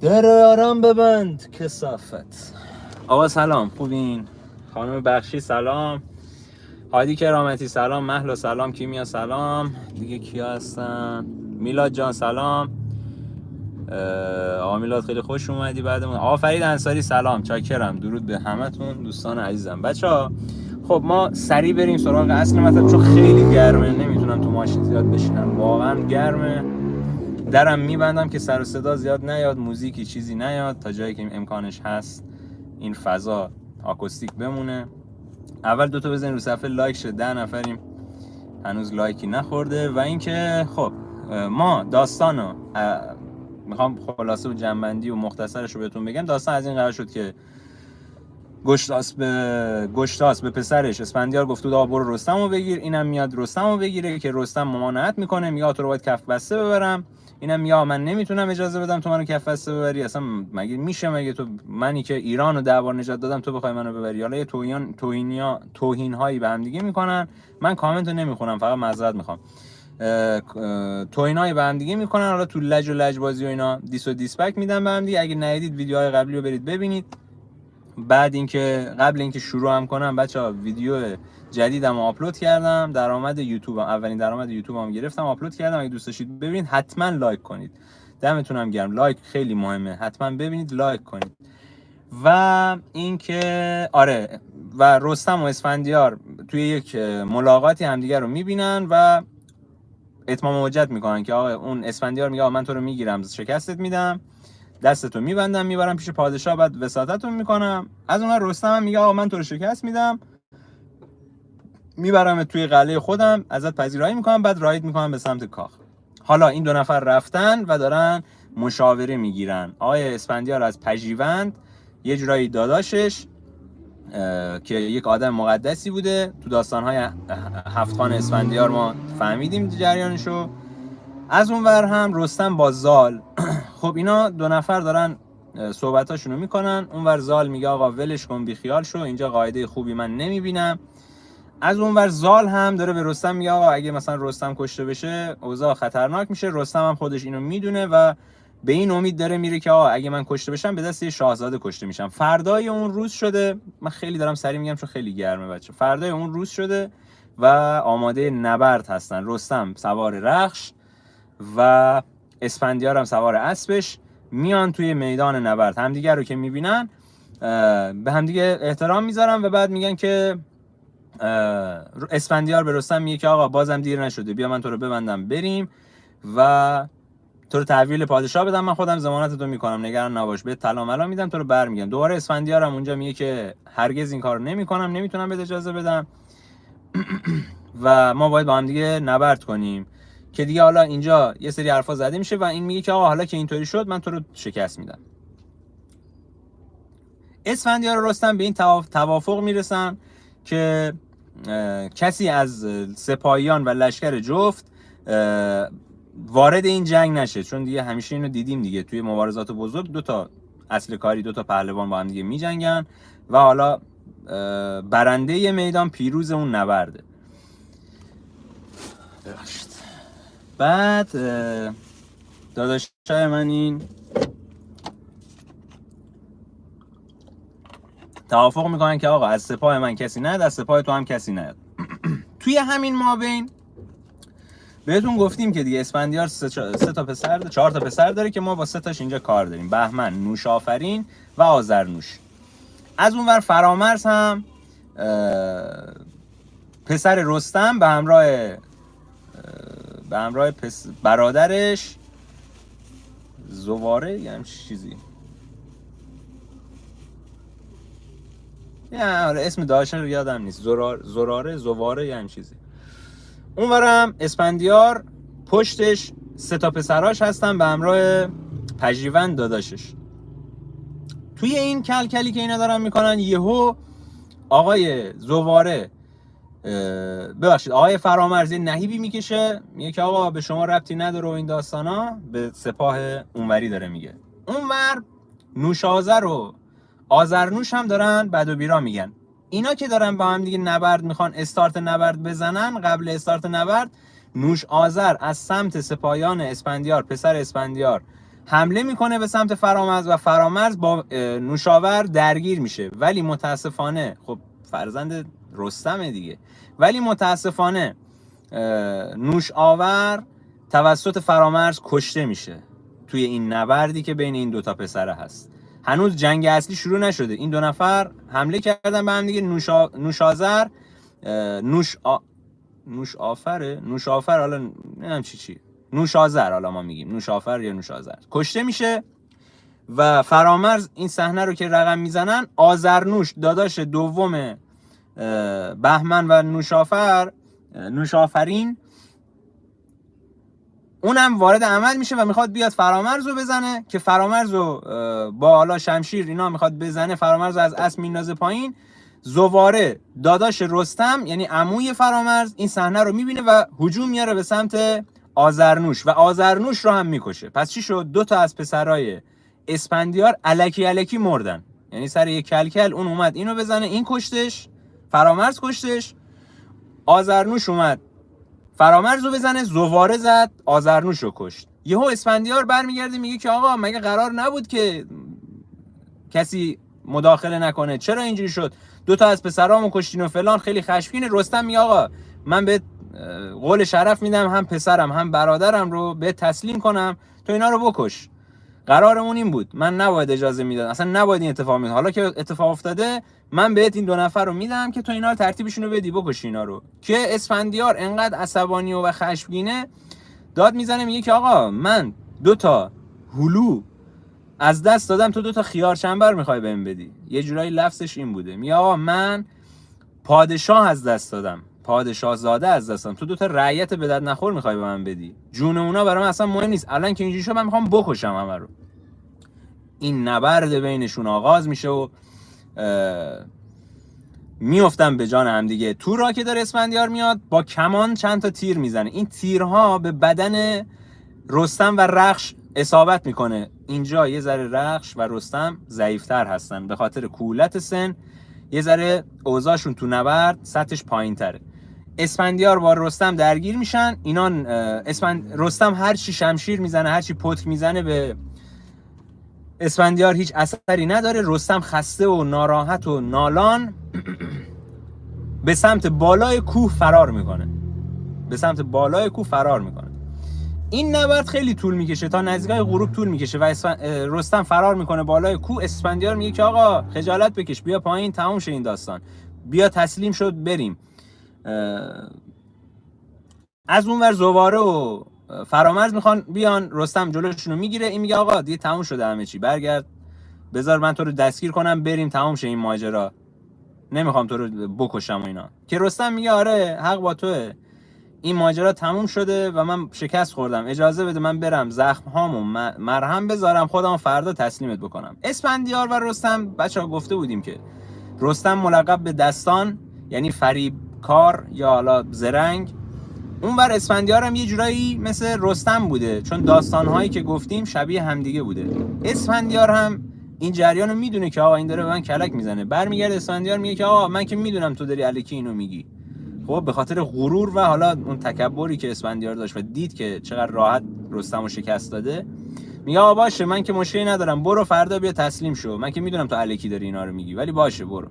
در آرام ببند کثافت. آقا سلام، خوبین؟ خانم بخشی سلام، هادی کرامتی سلام، مهلا سلام، کیمیا سلام، دیگه کیا هستن؟ میلاد جان سلام. آقا میلاد خیلی خوش اومدی بعدمون. آقا فرید انصاری سلام، چاکرم، درود به همتون دوستان عزیزم. بچه‌ها خب ما سریع بریم سراغ اصل مطلب چون خیلی گرمه، نمیتونم تو ماشین زیاد بشینم، واقعا گرمه. درم میبندم که سر و صدا زیاد نیاد، موزیکی چیزی نیاد، تا جایی که امکانش هست این فضا آکوستیک بمونه. اول دوتا بزنین رو صفحه لایک شه، 10 نفریم هنوز لایکی نخورده. و اینکه خب ما داستانو میخوام خلاصه و جنبندی و مختصرش رو بهتون بگم. داستان از این قرار شد که گشتاس به پسرش اسفندیار گفت آقا برو رستمو بگیر. اینم میاد رستمو بگیره که رستم ممانعت میکنه، میگه تو رو باید کف بسته ببرم. اینم میگه من نمیتونم اجازه بدم تو منو کف بسته ببری، اصلا مگه میشه؟ مگه تو منی که ایرانو 10 بار نجات دادم تو بخوای منو ببری؟ حالا یه توهین هایی به هم دیگه میکنن. من کامنتو نمیخونم، فقط معذرت میخوام. توهینای به هم دیگه میکنن، حالا تو لج و لجبازی و اینا دیس و دیسپک میدن به هم دیگه. اگه ندیدید ویدیوهای قبلی رو برید ببینید. بعد اینکه قبل اینکه شروع هم کنم بچه‌ها، ویدیو جدیدم آپلود کردم، درآمد یوتیوب اولین درآمد یوتیوب هم گرفتم، آپلود کردم. اگه دوست داشتید ببینید حتما لایک کنید، دمتونم گرم. لایک خیلی مهمه، حتما ببینید لایک کنید. و اینکه آره، و رستم و اسفندیار توی یک ملاقاتی همدیگه رو میبینن و اتمام حجت میکنن که آقا اون اسفندیار میگه من تو رو میگیرم، شکستت میدم، دستتو میبندم، میبرم پیش پادشاه، بعد وساطتون میکنم. از اون رستم هم میگه آقا من تو رو شکست میدم، میبرم توی قلعه خودم، ازت پذیرایی میکنم، بعد راید میکنم به سمت کاخ. حالا این دو نفر رفتن و دارن مشاوره میگیرن. آقای اسفندیار از پژیوند، یه جورایی داداشش که یک آدم مقدسی بوده، تو داستانهای هفتخان اسفندیار ما فهمیدیم جریانشو. از اون ور هم رستم با زال. خب اینا دو نفر دارن صحبتاشونو میکنن. اون ور زال میگه آقا ولش کن، بی خیال شو، اینجا قاعده خوبی من نمیبینم. از اون ور زال هم داره به رستم میگه آقا اگه مثلا رستم کشته بشه اوضاع خطرناک میشه. رستم هم خودش اینو میدونه و به این امید داره میره که آقا اگه من کشته بشم به دست یه شاهزاده کشته میشم. فردای اون روز شده، من خیلی دارم سریع میگم چون خیلی گرمه بچه. فردای اون روز شده و آماده نبرد هستن. رستم سوار رخش و اسفندیار هم سوار اسبش میان توی میدان نبرد. همدیگر رو که میبینن به همدیگه احترام میذارن و بعد میگن که اسفندیار به رستم میگه که آقا بازم دیر نشده، بیا من تو رو ببندم بریم و تو رو تحویل پادشاه بدم، من خودم ضمانت تو میکنم، نگران نباش، بهت طلا ملا میدم، تو رو برمیگردم. دوباره اسفندیار هم اونجا میگه که هرگز این کارو نمیکنم، نمیتونم بهت اجازه بدم و ما باید با هم دیگه نبرد کنیم. که دیگه حالا اینجا یه سری حرفا زده میشه و این میگه که آقا حالا که اینطوری شد من تو رو شکست میدم. اسفندیار و رستم به این توافق میرسن که کسی از سپاهیان و لشکر جفت وارد این جنگ نشه، چون دیگه همیشه اینو دیدیم دیگه توی مبارزات بزرگ دو تا اصل کاری، دو تا پهلوان با هم دیگه میجنگن و حالا برنده میدان پیروز اون نبرده. بعد داداشای من این توافق میکنن که آقا از سپاه من کسی نیاد، از سپاه تو هم کسی نیاد. توی همین مابین بهتون گفتیم که دیگه اسفندیار 4 تا پسر داره که ما با 3 تاش اینجا کار داریم، بهمن، نوشافرین و آذرنوش. از اون ور فرامرز هم پسر رستم به همراه برادرش زواره یا همچین چیزی، اسم داشتن رو یادم نیست، زواره یا همچین چیزی. اونورم اسفندیار پشتش 3 تا پسراش هستن به همراه پژیوند داداشش. توی این کلکلی که اینا دارن میکنن یهو آقای زواره آقای فرامرزی نهیبی میکشه، میگه که آقا به شما ربطی نداره و این داستانا، به سپاه اونوری داره میگه. اونور نوشازر و آذرنوش هم دارن بد و بیرا میگن. اینا که دارن با هم دیگه نبرد میخوان استارت نبرد بزنن، قبل استارت نبرد نوش آذر از سمت سپاهیان اسفندیار، پسر اسفندیار حمله میکنه به سمت فرامرز و فرامرز با نوشاور درگیر میشه. ولی متاسفانه خب فرزند رستمه دیگه، ولی متاسفانه نوشاور توسط فرامرز کشته میشه توی این نبردی که بین این دوتا پسره هست. هنوز جنگ اصلی شروع نشده، این دو نفر حمله کردن به هم دیگه. نوشافر حالا نمیدونم چی نوشازر، حالا ما میگیم نوشافر یا نوشازر، کشته میشه. و فرامرز این صحنه رو که رقم میزنن، آذرنوش داداش دوم بهمن و نوشافرین اونم وارد عمل میشه و میخواد بیاد فرامرز رو بزنه، که فرامرز رو با حالا شمشیر اینا میخواد بزنه، فرامرز رو از اسب میندازه پایین. زواره داداش رستم یعنی عموی فرامرز این صحنه رو میبینه و هجوم میاره به سمت آذرنوش و آذرنوش رو هم میکشه. پس چی شد؟ دو تا از پسرای اسفندیار الکی مردن، یعنی سر یک کلکل اون اومد اینو بزنه، این کشتش، فرامرز کشتش. آذرنوش اومد فرامرز رو بزنه، زواره زد، آذرنوش رو کشت. یهو اسفندیار برمیگرده میگه که آقا مگه قرار نبود که کسی مداخله نکنه، چرا اینجوری شد؟ دو تا از پسرامو کشتین و فلان. خیلی خشمگینه. رستم میگه آقا من به قول شرف میدم، هم پسرم هم برادرم رو به تسلیم کنم، تو اینا رو بکش. قرارمون این بود، من نباید اجازه میدادم، اصلا نباید این اتفاق میفته. حالا که اتفاق افتاده من بهت این دو نفر رو میدم که تو اینا رو ترتیبشون رو بدی، بکش اینا رو. که اسفندیار انقدر عصبانی و خشمگینه داد میزنه، میگه که آقا من دو تا هلو از دست دادم، تو دو تا خیار چنبر میخوای بهم بدی. یه جورایی لفظش این بوده، میگه آقا من پادشاه از دست دادم، پادشاه زاده از دست دادم، تو دو تا رعیت به درد نخور میخوای به من بدی. جون اونا برام اصلا مهم نیست، الان که اینجوری شد من میخوام بکشم همه رو. این نبرد بینشون آغاز میشه و میافتن به جان هم دیگه. تو را که داره اسفندیار میاد با کمان چند تا تیر میزنه، این تیرها به بدن رستم و رخش اصابت میکنه. اینجا یه ذره رخش و رستم ضعیفتر هستن به خاطر کولت سن، یه ذره اوضاعشون تو نبرد سطحش پایین تره. اسفندیار با رستم درگیر میشن. اینا رستم هر چی شمشیر میزنه، هر چی پتک میزنه به اسفندیار هیچ اثری نداره. رستم خسته و ناراحت و نالان به سمت بالای کوه فرار میکنه. این نبرد خیلی طول میکشه، تا نزدیکای غروب طول میکشه و رستم فرار میکنه بالای کوه. اسفندیار میگه که آقا خجالت بکش، بیا پایین، تموم شه این داستان، بیا تسلیم شد بریم. از اونور زواره و فرامرز میخوان بیان، رستم جلوشون رو میگیره. این میگه آقا دیگه تموم شده همه چی، برگرد، بذار من تو رو دستگیر کنم بریم، تموم شه این ماجرا، نمیخوام تو رو بکشم و اینا. که رستم میگه آره حق با توه، این ماجرا تموم شده و من شکست خوردم، اجازه بده من برم زخم هامو مرهم بذارم، خودم فردا تسلیمت بکنم. اسفندیار و رستم بچه‌ها گفته بودیم که رستم ملقب به دستان یعنی فریبکار یا حالا زرنگ، اونور اسفندیار هم یه جورایی مثل رستم بوده، چون داستان‌هایی که گفتیم شبیه همدیگه بوده. اسفندیار هم این جریان رو میدونه که آقا این داره به من کلک میزنه. برمیگرده اسفندیار میگه که آقا من که میدونم تو داری الکی اینو میگی. خب به خاطر غرور و حالا اون تکبری که اسفندیار داشت و دید که چقدر راحت رستمو شکست داده، میگه آقا باشه من که مشکلی ندارم، برو فردا بیا تسلیم شو، من که میدونم تو الکی داری اینا رو میگی، ولی باشه برو.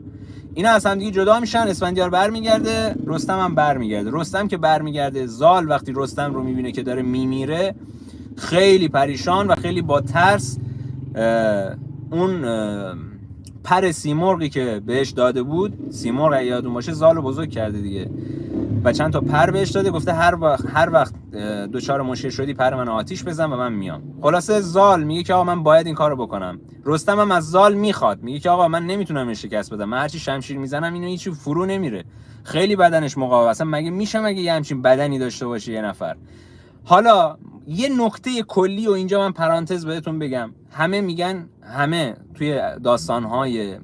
اینا از هم دیگه جدا میشن. اسفندیار برمیگرده، رستم هم برمیگرده. رستم که برمیگرده، زال وقتی رستم رو میبینه که داره میمیره خیلی پریشان و خیلی با ترس اون پر سیمرغی که بهش داده بود، سیمرغ یادون باشه زالو بزرگ کرده دیگه و چند تا پر بهش داده، گفته هر وقت دوچار مشکل شدی پر من آتیش بزن و من میام. خلاصه زال میگه که آقا من باید این کارو بکنم. رستم هم از زال میخواد، میگه که آقا من نمیتونم این شکست بدم، من هرچی شمشیر میزنم اینو هیچی فرو نمیره، خیلی بدنش مقاوم، اصلا مگه یه همچین بدنی داشته باشه یه نفر. حالا یه نکته کلی و اینجا من پرانتز بهتون بگم، همه توی داستان‌های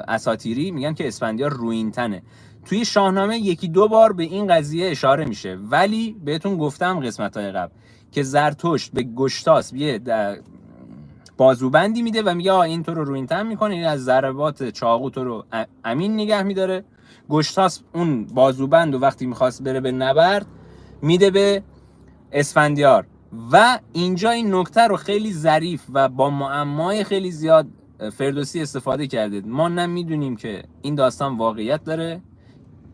اساطیری میگن که اسفندیار رویینتنه. توی شاهنامه یکی دو بار به این قضیه اشاره میشه، ولی بهتون گفتم قسمت‌های قبل که زرتشت به گشتاس یه بازوبندی میده و میگه این تو رو رویینتن میکنه، این از ضربات چاقو تو رو امین نگه میداره. گشتاس اون بازوبند و وقتی میخواست بره به نبرد میده به اسفندیار و اینجا این نکته رو خیلی ظریف و با معمای خیلی زیاد فردوسی استفاده کرده. ما نه میدونیم که این داستان واقعیت داره،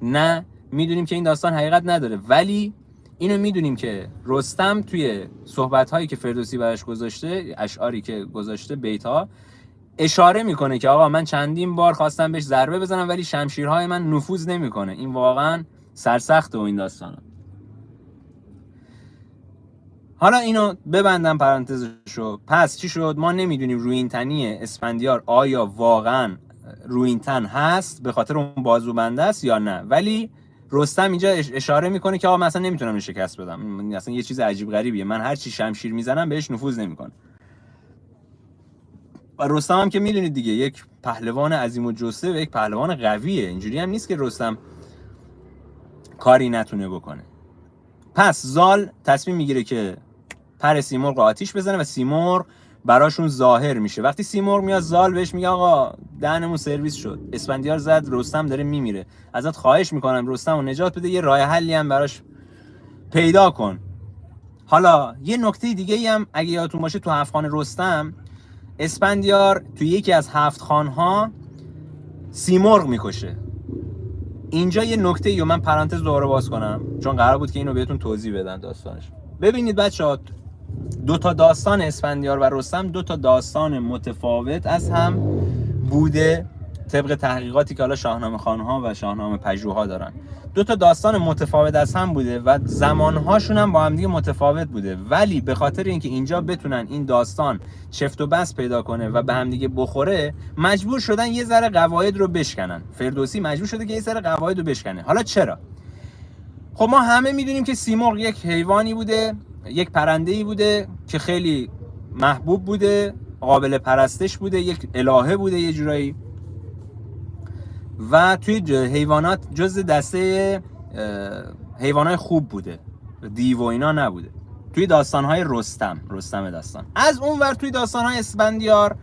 نه میدونیم که این داستان حقیقت نداره، ولی اینو میدونیم که رستم توی صحبت‌هایی که فردوسی براش گذاشته، اشعاری که گذاشته، بیت‌ها، اشاره میکنه که آقا من چندین بار خواستم بهش ضربه بزنم ولی شمشیرهای من نفوذ نمیکنه. این واقعا سرسخته و این داستانا. حالا اینو ببندم پرانتزشو. پس چی شد؟ ما نمیدونیم رویینتنی اسفندیار آیا واقعا رویینتن هست به خاطر اون بازوبنده است یا نه، ولی رستم اینجا اشاره میکنه که آقا من اصلا نمیتونم شکست بدم، اصلا یه چیز عجیب غریبیه، من هر چی شمشیر میزنم بهش نفوذ نمیکنه. و رستم هم که میدونید دیگه یک پهلوان عظیم الجثه و یک پهلوان قویه، اینجوری هم نیست که رستم کاری نتونه بکنه. پس زال تصمیم میگیره که پر سیمرغ رو آتیش بزنه و سیمرغ براشون ظاهر میشه. وقتی سیمرغ میاد، زال بهش میگه آقا دهنمون سرویس شد، اسفندیار زد، رستم داره میمیره، ازت خواهش میکنم رستم رو نجات بده، یه راه حلی هم براش پیدا کن. حالا یه نکته دیگه هم اگه یادتون باشه، تو 7 خان رستم اسفندیار تو یکی از 7 خانها سیمرغ میکشه. اینجا یه نکته رو من پرانتز دوباره باز کنم چون قرار بود که اینو بهتون توضیح بدن داستانش. ببینید بچه‌ها، دو تا داستان اسفندیار و رستم دو تا داستان متفاوت از هم بوده طبق تحقیقاتی که حالا شاهنامه خوان‌ها و شاهنامه پژوها دارن. دو تا داستان متفاوت از هم بوده و زمانهاشون هم با هم دیگه متفاوت بوده، ولی به خاطر اینکه اینجا بتونن این داستان چفت و بست پیدا کنه و به هم دیگه بخوره، مجبور شدن یه ذره قواعد رو بشکنن. فردوسی مجبور شده که یه ذره قواعد رو بشکنه. حالا چرا؟ خب ما همه میدونیم که سیمرغ یک حیوانی بوده، یک پرنده‌ای بوده که خیلی محبوب بوده، قابل پرستش بوده، یک الهه بوده یه جورایی، و توی حیوانات جز دسته حیوانات خوب بوده، دیو و اینا نبوده. توی داستان‌های رستم داستان. از اون ور توی داستان‌های اسفندیار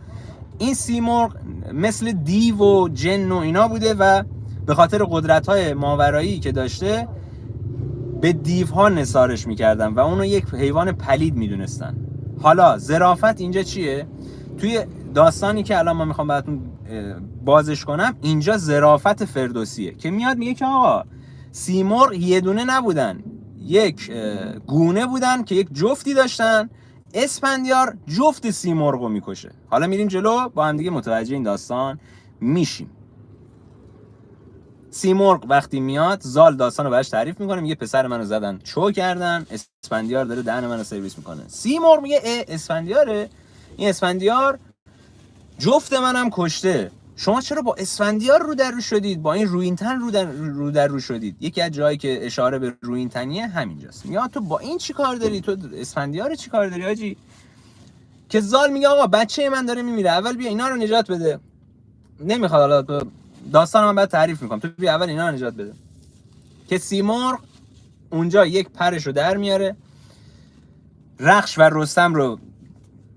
این سیمرغ مثل دیو و جن و اینا بوده و به خاطر قدرت‌های ماورایی که داشته به دیوها نثارش میکردن و اونو یک حیوان پلید میدونستن. حالا ظرافت اینجا چیه؟ توی داستانی که الان ما میخوام براتون بازش کنم، اینجا ظرافت فردوسیه که میاد میگه که آقا سیمرغ یه دونه نبودن، یک گونه بودن که یک جفتی داشتن، اسفندیار جفت سیمرغ رو میکشه. حالا میریم جلو با هم دیگه متوجه این داستان میشیم. سیمرغ وقتی میاد، زال داستان رو براش تعریف میکنه، میگه پسر منو زدن چو کردن، اسفندیار داره دهن منو سرویس میکنه. سیمرغ میگه اسفندیاره، این اسفندیار جفت منم کشته، شما چرا با اسفندیار رو در رو شدید، با این رویینتن رو در رو شدید؟ یکی از جایی که اشاره به رویینتنیه همینجاست. میگه تو با این چی کار داری، تو اسفندیار چی کار داری حاجی؟ که زال میگه آقا بچه من داره میمیره، اول بیا اینا رو نجات بده. نمیخواد حالا داستان من بعد تعریف میکنم، تو بیا اول اینا رو نجات بده. که سیمرغ اونجا یک پرش رو در میاره، رخش و رستم رو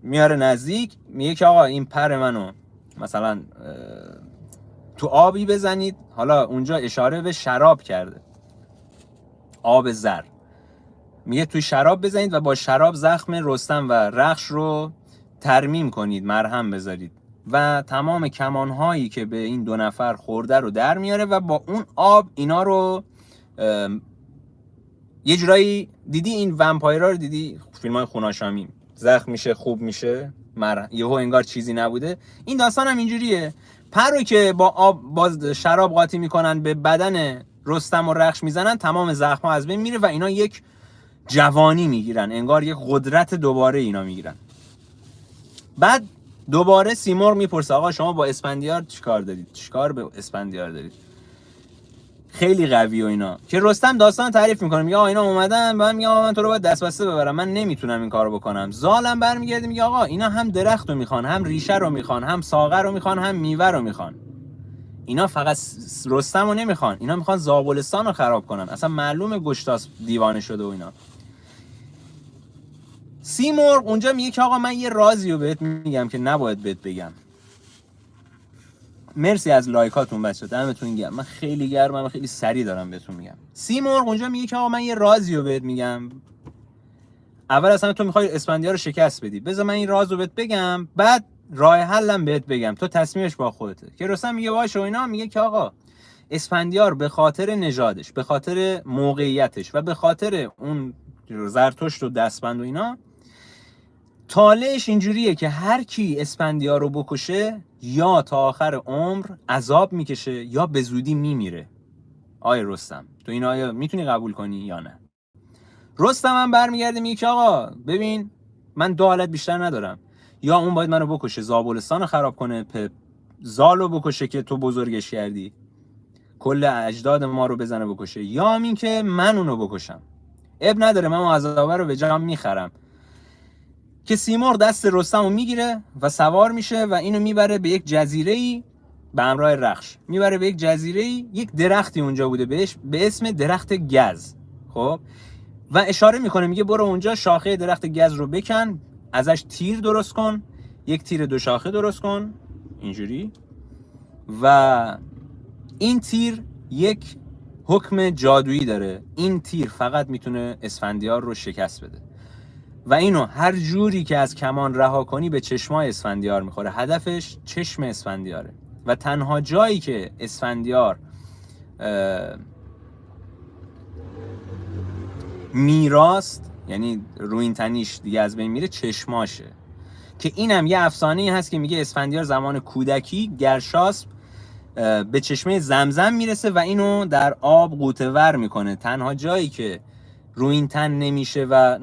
میاره نزدیک، میگه که آقا این پر منو مثلا تو آبی بزنید. حالا اونجا اشاره به شراب کرده، آب زر، میگه توی شراب بزنید و با شراب زخم رستم و رخش رو ترمیم کنید، مرهم بذارید و تمام کمانهایی که به این دو نفر خورده رو در میاره و با اون آب اینا رو یه جورایی دیدی این ومپایرها رو دیدی فیلم‌های خوناشامی، زخم میشه خوب میشه، یهو انگار چیزی نبوده. این داستان هم اینجوریه، پر رو که با آب باز شراب قاطی میکنن به بدن رستم و رخش میزنن، تمام زخم‌ها از بین میره و اینا یک جوانی میگیرن، انگار یک قدرت دوباره اینا میگیرن. بعد دوباره سیمرغ میپرسه آقا شما با اسفندیار چیکار دارید؟ چیکار به اسفندیار دارید؟ خیلی قوی و اینا. که رستم داستان تعریف میکنه، میگه آقا اینا اومدن بعد میگه آقا من تو رو باید دستبسته ببرم، من نمیتونم این کارو بکنم. زالم برمیگرده میگه آقا اینا هم درخت رو میخوان، هم ریشه رو میخوان، هم ساقه رو میخوان، هم میوه رو میخوان. اینا فقط رستم رو نمیخوان، اینا میخوان زابلستان رو خراب کنن. اصلا معلومه گشتاس دیوانه شده و اینا. سیمرغ اونجا میگه که آقا من یه رازی رو بهت میگم که نباید بهت بگم. مرسی از لایکاتون بچه، دمتون گرم. من خیلی گرمم، خیلی سریع دارم بهتون میگم. سیمرغ اونجا میگه که آقا من یه رازی رو بهت میگم اول اصلا تو میخوای اسفندیار رو شکست بدی، بذار من این رازو بهت بگم، بعد راه حلم بهت بگم، تو تصمیمش با خودته. که رستم میگه باشه و اینا، میگه که آقا اسفندیار به خاطر نژادش، به خاطر موقعیتش و به خاطر اون زرتشت و دستبند و اینا، طالعش اینجوریه که هر کی اسفندیار رو بکشه یا تا آخر عمر عذاب میکشه یا به زودی میمیره. آیا رستم تو این آیا میتونی قبول کنی یا نه؟ رستم هم برمیگرده میگه که آقا ببین من دو حالت بیشتر ندارم، یا اون باید منو بکشه زابلستان رو خراب کنه، زال رو بکشه که تو بزرگش کردی، کل اجداد ما رو بزنه بکشه، یا همین که من اونو بکشم. اب نداره من اون عذابه رو به جام میخرم. که سیمرغ دست رستم رو میگیره و سوار میشه و اینو میبره به یک جزیره‌ای به همراه رخش، میبره به یک جزیره‌ای، یک درختی اونجا بوده بهش به اسم درخت گز. خب و اشاره میکنه میگه برو اونجا شاخه درخت گز رو بکن، ازش تیر درست کن، یک تیر دو شاخه درست کن اینجوری، و این تیر یک حکم جادویی داره، این تیر فقط میتونه اسفندیار رو شکست بده و اینو هر جوری که از کمان رها کنی به چشمای اسفندیار میخوره. هدفش چشم اسفندیاره و تنها جایی که اسفندیار میراست، یعنی رویینتنیش دیگه از بین میره، چشماشه. که اینم یه افسانه‌ای هست که میگه اسفندیار زمان کودکی گرشاسب به چشمه زمزم میرسه و اینو در آب غوطه‌ور میکنه. تنها جایی که رویینتن نمیشه و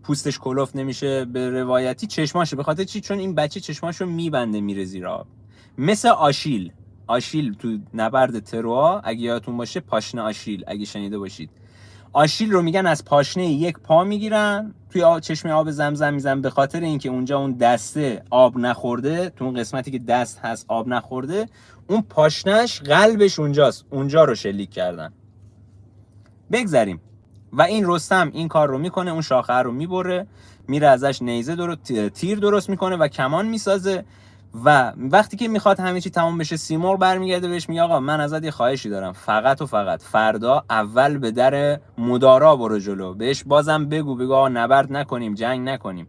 پوستش کلفت نمیشه به روایتی چشماشه. به خاطر چی؟ چون این بچه چشماشو میبنده میره زیر آب. مثل آشیل تو نبرد تروآ اگه یادتون باشه، پاشنه آشیل اگه شنیده باشید، آشیل رو میگن از پاشنه یک پا میگیرن توی چشمه آب زمزم میزن، به خاطر اینکه اونجا اون دسته آب نخورده، تو اون قسمتی که دست هست آب نخورده، اون پاشنش قلبش اونجاست، اونجا رو شلیک کردن. بگذریم. و این رستم این کار رو میکنه، اون شاخه رو میبره، میره ازش نیزه تیر درست میکنه و کمان میسازه و وقتی که میخواد همه چی تمام بشه، سیمرغ برمیگرده بهش میگه آقا من ازت یه خواهشی دارم، فقط و فقط فردا اول به در مدارا برو جلو، بهش بازم بگو آقا نبرد نکنیم، جنگ نکنیم.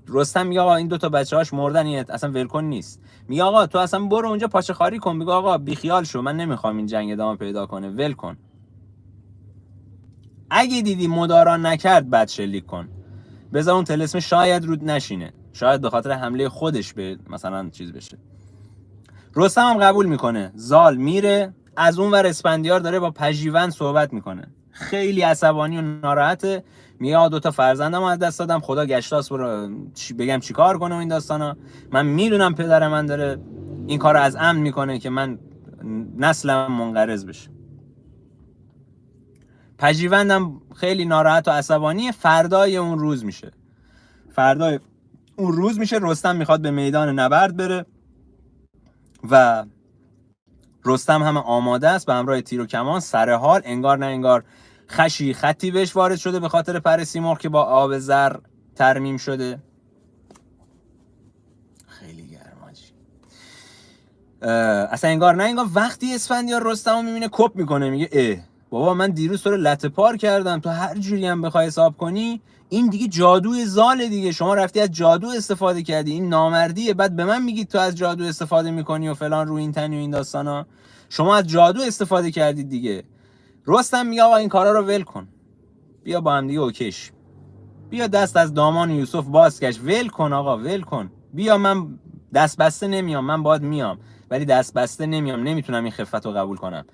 رستم میگه آقا این دو تا بچه‌هاش مردن، اصلا ولکن نیست. میگه آقا تو اصلا برو اونجا پاچه خاری کن، بگو آقا بیخیال شو، من نمیخوام این جنگ ادامه پیدا کنه، ولکن. اگه دیدی مدارا نکرد بعد شلیک کن، بذار اون طلسم شاید رود نشینه، شاید به خاطر حمله خودش به مثلا چیز بشه. رستم هم قبول میکنه، زال میره، از اون ور اسفندیار داره با پژیوند صحبت میکنه، خیلی عصبانی و ناراحته، میگه دو تا فرزندم از دست دادم، خدا گشتاس برو بگم چیکار کنه و این داستانا، من میدونم پدر من داره این کارو از عمد میکنه که من نسلم منقرض بشه. پژیوندم خیلی ناراحت و عصبانی. فردای اون روز میشه رستم میخواد به میدان نبرد بره و رستم هم آماده است به همراه تیر و کمان، سر حال، انگار نه انگار خطی بهش وارد شده به خاطر پر سیمرغ که با آب زر ترمیم شده. خیلی گرماجی. اصلا انگار نه انگار وقتی اسفندیار رستم رو میبینه کپ میکنه، میگه بابا من دیروز تو رو لطه پار کردم، تو هر جوری هم بخوای حساب کنی این دیگه جادوی زاله دیگه، شما رفتی از جادو استفاده کردی، این نامردیه، بعد به من میگی تو از جادو استفاده میکنی و فلان، رو این تنی و این داستانا، شما از جادو استفاده کردید دیگه. رستم میگه آقا این کارا رو ول کن، بیا با هم دیگه اوکیش، بیا دست از دامان یوسف بازکش، ول کن آقا، ول کن، بیا من دست بسته نمیام، من باید میام ولی دست بسته نمیام، نمیتونم این خفت رو قبول کنم،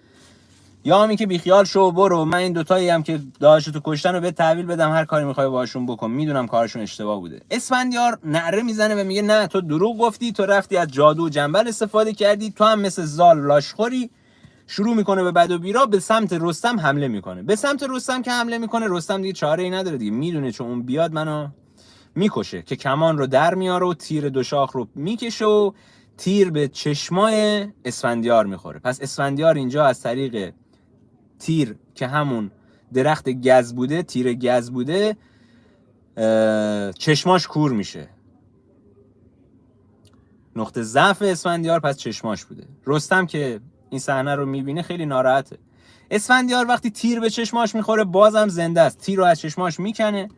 یا همین که بیخیال شو برو، من این دوتایی هم که داشتو کشتن رو به تحویل بدم، هر کاری میخوای باشون بکن، میدونم کارشون اشتباه بوده. اسفندیار نعره میزنه و میگه نه تو دروغ گفتی، تو رفتی از جادو و جنبل استفاده کردی، تو هم مثل زال لاشخوری. شروع میکنه به بد و بیرا به سمت رستم حمله میکنه. به سمت رستم که حمله میکنه، رستم دیگه چاره ای نداره دیگه، میدونه چون اون بیاد منو میکشه، که کمان رو در میاره و تیر دو شاخ رو میکشه و تیر به چشمای اسفندیار میخوره. پس اسفندیار اینجا از طریق تیر که همون درخت گز بوده، تیر گز بوده، چشماش کور میشه. نقطه ضعف اسفندیار پس چشماش بوده. رستم که این صحنه رو میبینه خیلی ناراحته. اسفندیار وقتی تیر به چشماش میخوره بازم زنده است، تیر رو از چشماش میکنه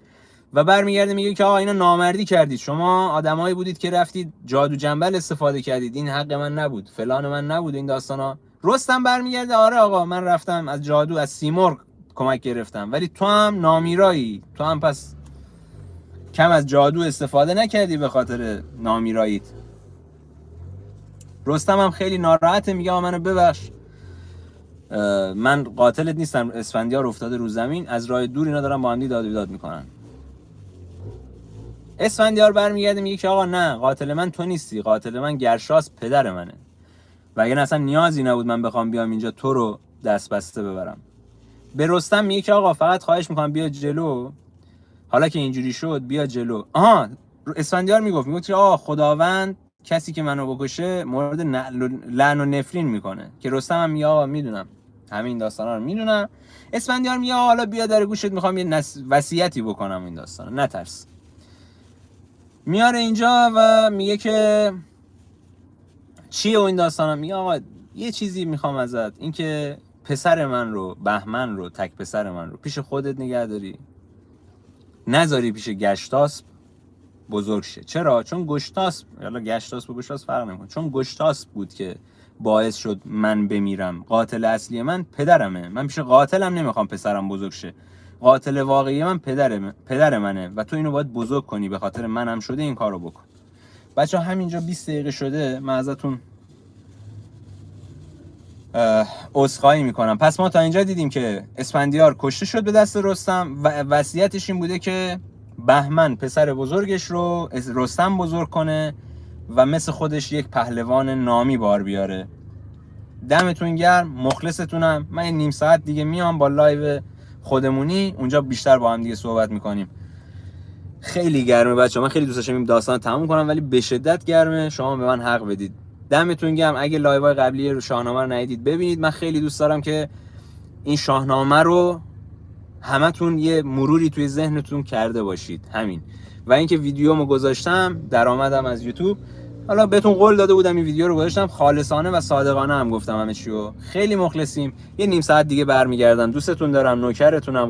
و برمیگرده میگه که آقا اینا نامردی کردید، شما آدمایی بودید که رفتید جادو جنبل استفاده کردید، این حق من نبود، فلان من نبود، این داستانا. رستم برمیگرده آره آقا من رفتم از جادو، از سیمرغ کمک گرفتم، ولی تو هم نامیرایی، تو هم پس کم از جادو استفاده نکردی به خاطر نامیراییت. رستم هم خیلی ناراحته، میگه آقا منو ببخش، من قاتلت نیستم. اسفندیار افتاده رو زمین، از راه دور اینا دارن با هم داد و بیداد میکنن. اسفندیار برمیگرده میگه که آقا نه، قاتل من تو نیستی، قاتل من گرشاسپ پدر منه، و اگه اصلا نیازی نبود من بخوام بیام اینجا تو رو دست بسته ببرم. به رستم میگه که آقا فقط خواهش میکنم بیا جلو، حالا که اینجوری شد بیا جلو. اسفندیار میگفت که آقا خداوند کسی که منو بکشه مورد لعن و نفرین میکنه، که رستم هم میگه آقا میدونم، همین داستانا رو میدونم. اسفندیار میگه حالا بیا در گوشت میخوام یه وصیتی بکنم این داستانا، نترس. میاره اینجا و میگه که چیه این داستانا؟ میگه آقا یه چیزی میخوام ازت، این که پسر من رو، بهمن رو، تک پسر من رو پیش خودت نگه داری، نذاری پیش گشتاسپ بزرگ شه. چرا؟ چون گشتاسپ، حالا گشتاسپ و گشتاسپ فرق نمیکنه، چون گشتاسپ بود که باعث شد من بمیرم. قاتل اصلی من پدرمه، من پیش قاتلم نمیخوام پسرم بزرگ شه. قاتل واقعی من پدر منه و تو اینو باید بزرگ کنی، به خاطر منم شده این کارو بکن. بچه همینجا 20 دقیقه شده، من ازتون عذرخواهی میکنم. پس ما تا اینجا دیدیم که اسفندیار کشته شد به دست رستم و وصیتش این بوده که بهمن پسر بزرگش رو رستم بزرگ کنه و مثل خودش یک پهلوان نامی بار بیاره. دمتون گرم، مخلصتونم. من یه نیم ساعت دیگه میام با لایو خودمونی، اونجا بیشتر با هم دیگه صحبت میکنیم. خیلی گرمه بچه‌ها، من خیلی دوست داشتم این داستان تموم کنم ولی به شدت گرمه، شما به من حق بدید. دمتون گرم. اگه لایوهای قبلی رو شاهنامه رو ندیدید ببینید، من خیلی دوست دارم که این شاهنامه رو همتون یه مروری توی ذهنتون کرده باشید، همین. و اینکه ویدیومو گذاشتم درآمدم از یوتیوب، حالا بهتون قول داده بودم این ویدیو رو گذاشتم، خالصانه و صادقانه هم گفتم همه چیو. خیلی مخلصیم. یه نیم ساعت دیگه برمیگردم. دوستتون دارم، نوکرتونم.